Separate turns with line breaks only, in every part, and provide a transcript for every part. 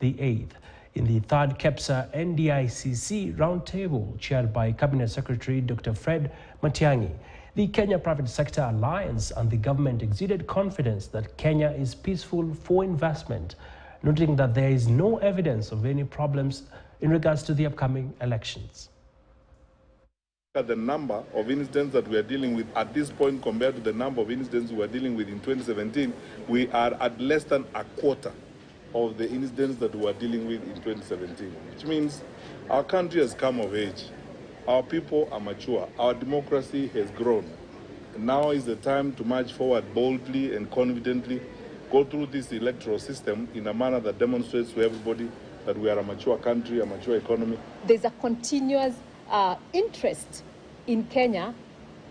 the 8th. In the third KEPSA NDICC roundtable chaired by Cabinet Secretary Dr. Fred Matiang'i, the Kenya Private Sector Alliance and the government exuded confidence that Kenya is peaceful for investment, noting that there is no evidence of any problems in regards to the upcoming elections.
The number of incidents that we are dealing with at this point compared to the number of incidents we were dealing with in 2017, we are at less than a quarter of the incidents that we were dealing with in 2017, which means our country has come of age. Our people are mature. Our democracy has grown. Now is the time to march forward boldly and confidently, go through this electoral system in a manner that demonstrates to everybody that we are a mature country, a mature economy.
There's a continuous interest in Kenya,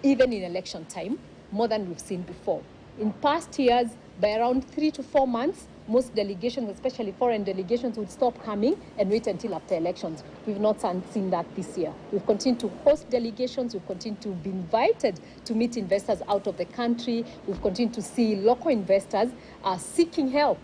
even in election time, more than we've seen before. In past years, by around 3 to 4 months, most delegations, especially foreign delegations, would stop coming and wait until after elections. We've not seen that this year. We've continued to host delegations. We've continued to be invited to meet investors out of the country. We've continued to see local investors seeking help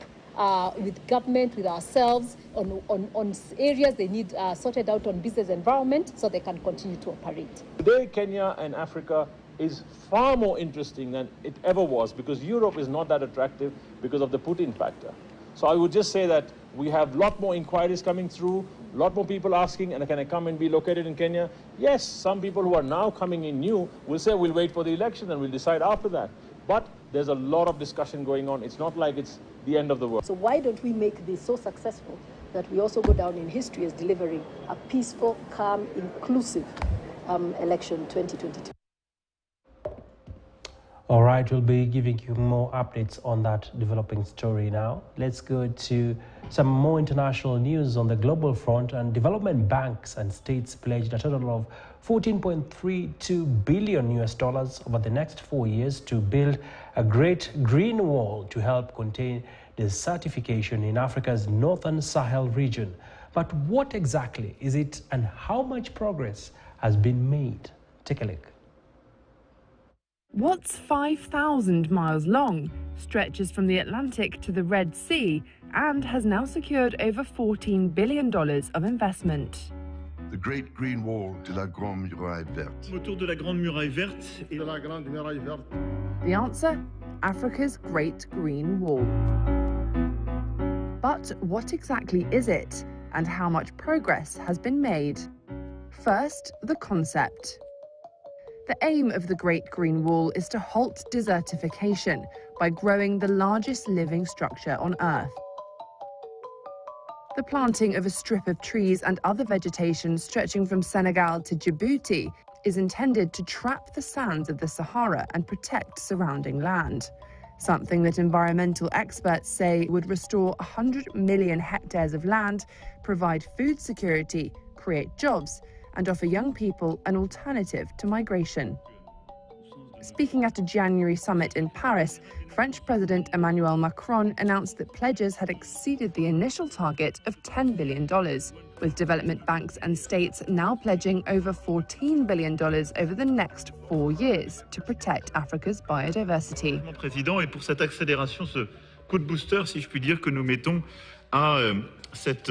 with government, with ourselves, on areas they need sorted out on business environment so they can continue to operate.
Today, Kenya and Africa is far more interesting than it ever was because Europe is not that attractive because of the Putin factor. So I would just say that we have a lot more inquiries coming through, a lot more people asking, and can I come and be located in Kenya? Yes, some people who are now coming in new will say we'll wait for the election and we'll decide after that. But there's a lot of discussion going on. It's not like it's the end of the world.
So why don't we make this so successful that we also go down in history as delivering a peaceful, calm, inclusive election 2022?
All right, we'll be giving you more updates on that developing story now. Let's go to some more international news on the global front. And development banks and states pledged a total of $14.32 billion over the next 4 years to build a great green wall to help contain desertification in Africa's northern Sahel region. But what exactly is it and how much progress has been made? Take a look.
What's 5,000 miles long, stretches from the Atlantic to the Red Sea, and has now secured over $14 billion of investment.
The Great Green Wall de la Grande Muraille Verte.
Autour de la Grande Muraille Verte et de la Grande Muraille Verte.
The answer? Africa's Great Green Wall. But what exactly is it, and how much progress has been made? First, the concept. The aim of the Great Green Wall is to halt desertification by growing the largest living structure on Earth. The planting of a strip of trees and other vegetation stretching from Senegal to Djibouti is intended to trap the sands of the Sahara and protect surrounding land, something that environmental experts say would restore 100 million hectares of land, provide food security, create jobs, and offer young people an alternative to migration. Speaking at a January summit in Paris, French President Emmanuel Macron announced that pledges had exceeded the initial target of $10 billion, with development banks and states now pledging over $14 billion over the next 4 years to protect Africa's biodiversity.
Président, et pour cette accélération, ce coup de booster, si je puis dire, que nous mettons à cette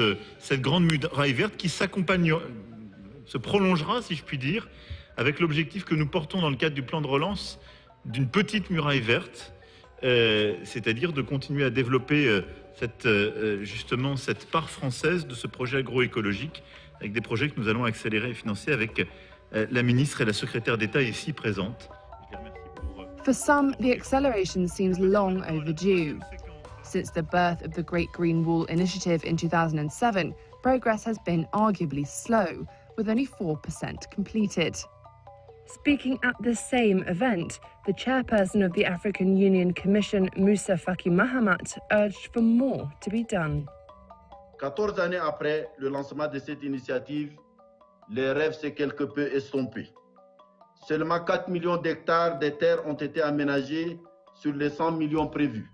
grande muraille verte qui se prolongera, si je puis dire, avec l'objectif que nous portons dans le cadre du plan de relance d'une petite muraille verte, c'est-à-dire de continuer à développer justement cette part française de ce projet agroécologique, avec des projets que nous allons accélérer et financer avec la ministre et la secrétaire d'État ici présente.
For some, the acceleration seems long overdue. Since the birth of the Great Green Wall initiative in 2007, progress has been arguably slow, with only 4% completed. Speaking at the same event, the chairperson of the African Union Commission, Moussa Faki Mahamat, urged for more to be done.
14 années après le lancement de cette initiative, les rêves s'est quelque peu estompé. Seulement 4 millions d'hectares de terres ont été aménagés sur les 100 millions prévus.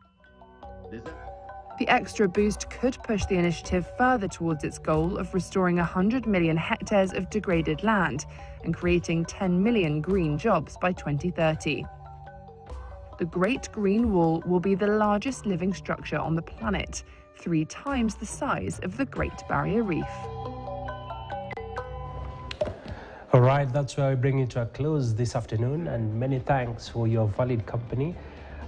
The extra boost could push the initiative further towards its goal of restoring 100 million hectares of degraded land and creating 10 million green jobs by 2030. The Great Green Wall will be the largest living structure on the planet, 3 times the size of the Great Barrier Reef.
All right, that's where we bring it to a close this afternoon, and many thanks for your valid company.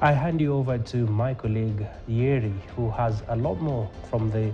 I hand you over to my colleague Yeri, who has a lot more from the